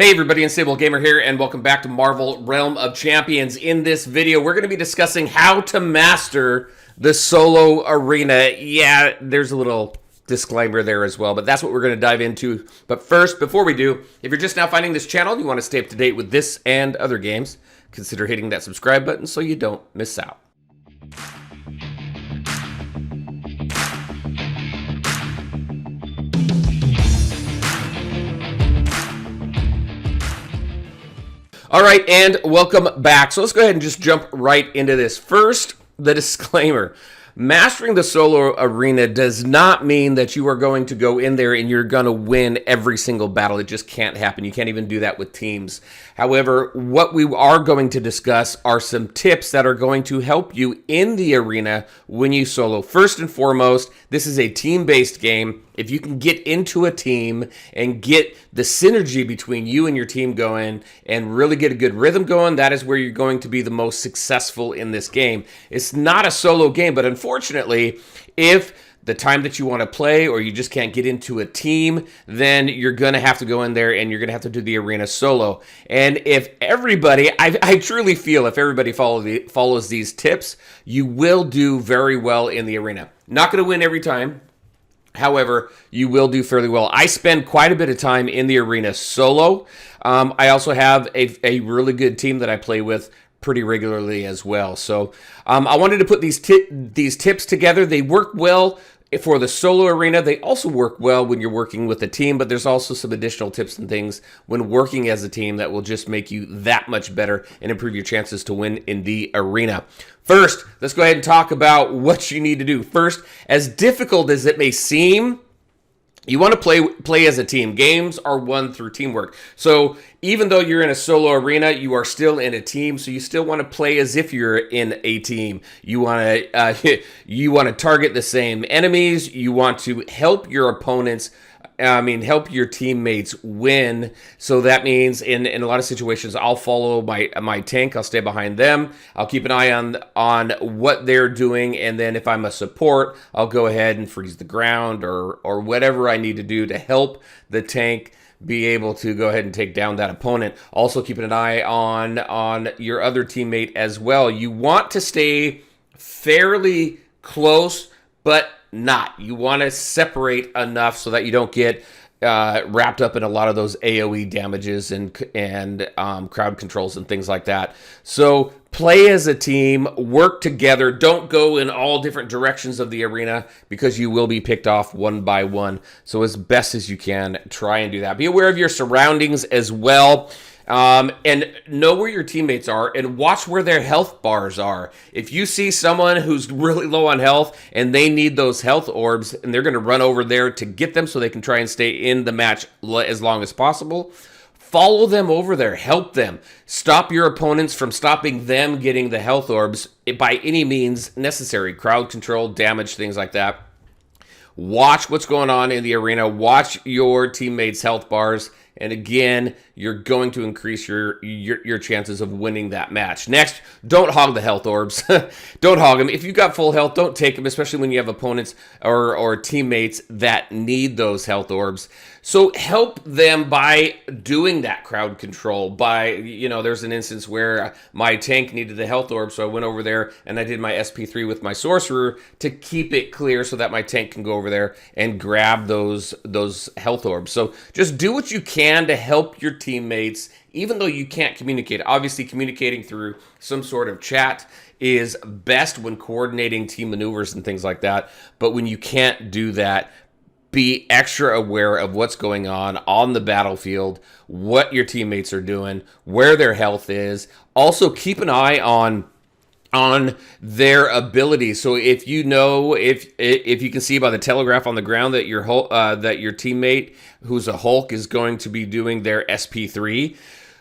Hey everybody, Unstable Gamer here, and welcome back to Marvel Realm of Champions. In this video, we're going to be discussing how to master the solo arena. Yeah, there's a little disclaimer there as well, but that's what we're going to dive into. But first, before we do, if you're just now finding this channel and you want to stay up to date with this and other games, consider hitting that subscribe button so you don't miss out. All right, and welcome back. So let's go ahead and just jump right into this. First, the disclaimer. Mastering the solo arena does not mean that you are going to go in there and you're going to win every single battle. It just can't happen. You can't even do that with teams. However, what we are going to discuss are some tips that are going to help you in the arena when you solo. First and foremost, this is a team-based game. If you can get into a team and get the synergy between you and your team going and really get a good rhythm going, that is where you're going to be the most successful in this game. It's not a solo game, but unfortunately, if the time that you want to play or you just can't get into a team, then you're going to have to go in there and you're going to have to do the arena solo. And if everybody, I truly feel if everybody follows these tips, you will do very well in the arena. Not going to win every time. However, you will do fairly well. I spend quite a bit of time in the arena solo. I also have a really good team that I play with pretty regularly as well. So I wanted to put these tips together. They work well for the solo arena. They also work well when you're working with a team, but there's also some additional tips and things when working as a team that will just make you that much better and improve your chances to win in the arena. First, let's go ahead and talk about what you need to do. First, as difficult as it may seem, you want to play as a team. Games are won through teamwork. So even though you're in a solo arena, you are still in a team. So you still want to play as if you're in a team. You want to target the same enemies. You want to help your opponents. Help your teammates win. So that means in a lot of situations, I'll follow my tank. I'll stay behind them. I'll keep an eye on what they're doing. And then if I'm a support, I'll go ahead and freeze the ground or whatever I need to do to help the tank be able to go ahead and take down that opponent. Also keeping an eye on your other teammate as well. You want to stay fairly close, but not. You want to separate enough so that you don't get wrapped up in a lot of those AoE damages and crowd controls and things like that. So play as a team, work together. Don't go in all different directions of the arena because you will be picked off one by one. So as best as you can, try and do that. Be aware of your surroundings as well. And know where your teammates are and watch where their health bars are. If you see someone who's really low on health and they need those health orbs and they're going to run over there to get them so they can try and stay in the match as long as possible, follow them over there, help them. Stop your opponents from stopping them getting the health orbs by any means necessary. Crowd control, damage, things like that. Watch what's going on in the arena. Watch your teammates' health bars. And again, you're going to increase your chances of winning that match. Next, don't hog the health orbs. Don't hog them. If you've got full health, don't take them, especially when you have opponents or teammates that need those health orbs. So help them by doing that crowd control. There's an instance where my tank needed the health orb, so I went over there and I did my SP3 with my sorcerer to keep it clear so that my tank can go over there and grab those health orbs. So just do what you can to help your teammates, even though you can't communicate. Obviously, communicating through some sort of chat is best when coordinating team maneuvers and things like that. But when you can't do that, be extra aware of what's going on the battlefield, what your teammates are doing, where their health is. Also, keep an eye on their abilities. So if you can see by the telegraph on the ground that your teammate who's a Hulk is going to be doing their SP3,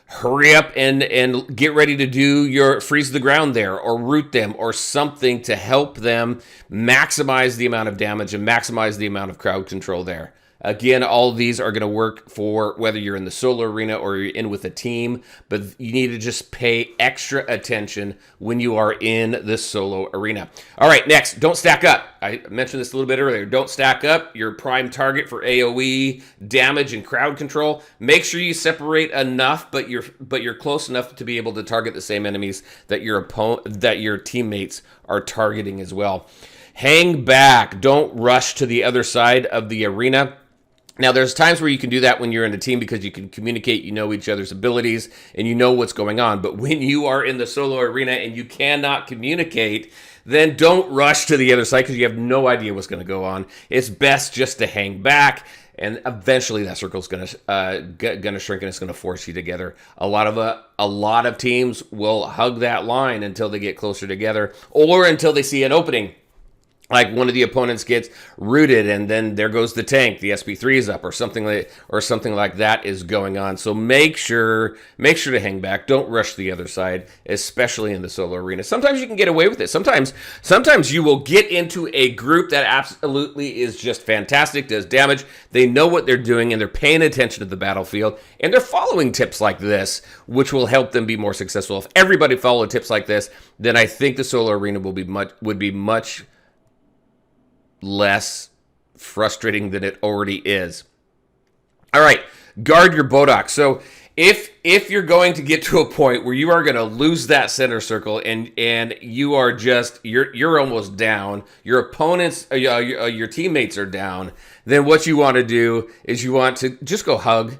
hurry up and get ready to do your freeze the ground there or root them or something to help them maximize the amount of damage and maximize the amount of crowd control there. Again, all of these are going to work for whether you're in the solo arena or you're in with a team, but you need to just pay extra attention when you are in the solo arena. All right, next, don't stack up. I mentioned this a little bit earlier. Don't stack up. Your prime target for AoE, damage, and crowd control. Make sure you separate enough, but you're close enough to be able to target the same enemies that your teammates are targeting as well. Hang back. Don't rush to the other side of the arena. Now, there's times where you can do that when you're in a team because you can communicate, you know each other's abilities, and you know what's going on. But when you are in the solo arena and you cannot communicate, then don't rush to the other side because you have no idea what's going to go on. It's best just to hang back, and eventually that circle's going to shrink and it's going to force you together. A lot of teams will hug that line until they get closer together or until they see an opening. Like one of the opponents gets rooted, and then there goes the tank. The SP3 is up, or something like that is going on. So make sure to hang back. Don't rush the other side, especially in the solo arena. Sometimes you can get away with it. Sometimes you will get into a group that absolutely is just fantastic, does damage. They know what they're doing, and they're paying attention to the battlefield, and they're following tips like this, which will help them be more successful. If everybody followed tips like this, then I think the solo arena would be much less frustrating than it already is. All right, guard your Bodok. So if you're going to get to a point where you are going to lose that center circle and you are just you're almost down, your opponents, your teammates are down, then what you want to do is you want to just go hug.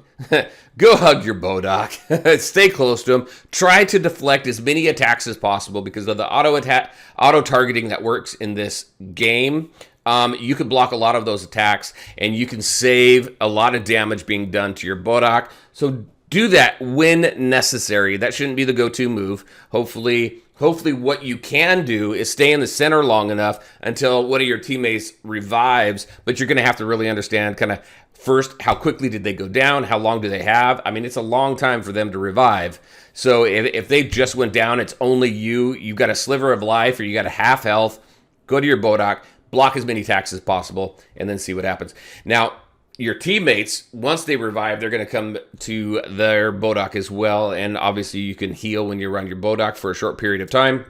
Go hug your Bodok. Stay close to him. Try to deflect as many attacks as possible because of the auto targeting that works in this game. You can block a lot of those attacks, and you can save a lot of damage being done to your Bodok. So do that when necessary. That shouldn't be the go-to move. Hopefully what you can do is stay in the center long enough until one of your teammates revives, but you're going to have to really understand kind of first, how quickly did they go down? How long do they have? I mean, it's a long time for them to revive. So if they just went down, it's only you've got a sliver of life or you got a half health, go to your Bodok, block as many attacks as possible, and then see what happens. Now, your teammates, once they revive, they're going to come to their Bodok as well, and obviously you can heal when you're around your Bodok for a short period of time.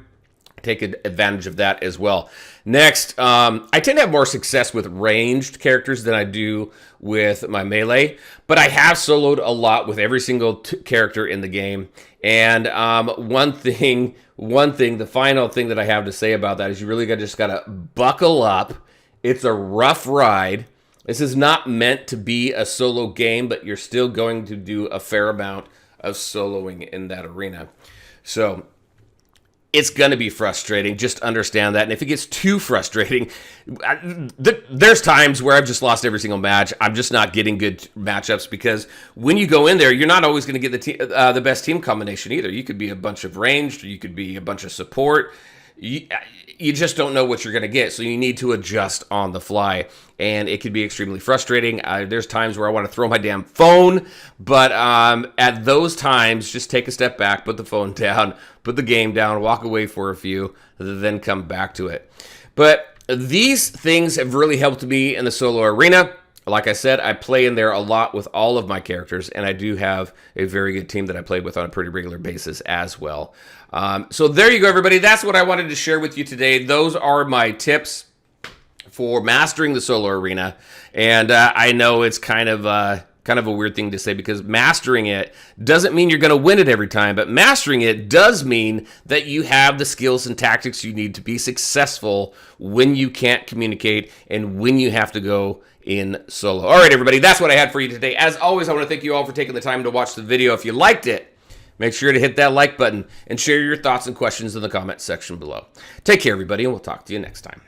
Take advantage of that as well. Next, I tend to have more success with ranged characters than I do with my melee, but I have soloed a lot with every single character in the game. And one thing, the final thing that I have to say about that is you really just got to buckle up. It's a rough ride. This is not meant to be a solo game, but you're still going to do a fair amount of soloing in that arena. So it's going to be frustrating. Just understand that. And if it gets too frustrating, there's times where I've just lost every single match. I'm just not getting good matchups because when you go in there, you're not always going to get the best team combination either. You could be a bunch of ranged, or you could be a bunch of support. You just don't know what you're going to get, so you need to adjust on the fly, and it can be extremely frustrating. There's times where I want to throw my damn phone, but at those times, just take a step back, put the phone down, put the game down, walk away for a few, then come back to it. But these things have really helped me in the solo arena. Like I said, I play in there a lot with all of my characters, and I do have a very good team that I play with on a pretty regular basis as well. So there you go, everybody. That's what I wanted to share with you today. Those are my tips for mastering the solo arena. And I know it's kind of a weird thing to say because mastering it doesn't mean you're going to win it every time, but mastering it does mean that you have the skills and tactics you need to be successful when you can't communicate and when you have to go in solo. All right, everybody, that's what I had for you today. As always, I want to thank you all for taking the time to watch the video. If you liked it, make sure to hit that like button and share your thoughts and questions in the comment section below. Take care, everybody, and we'll talk to you next time.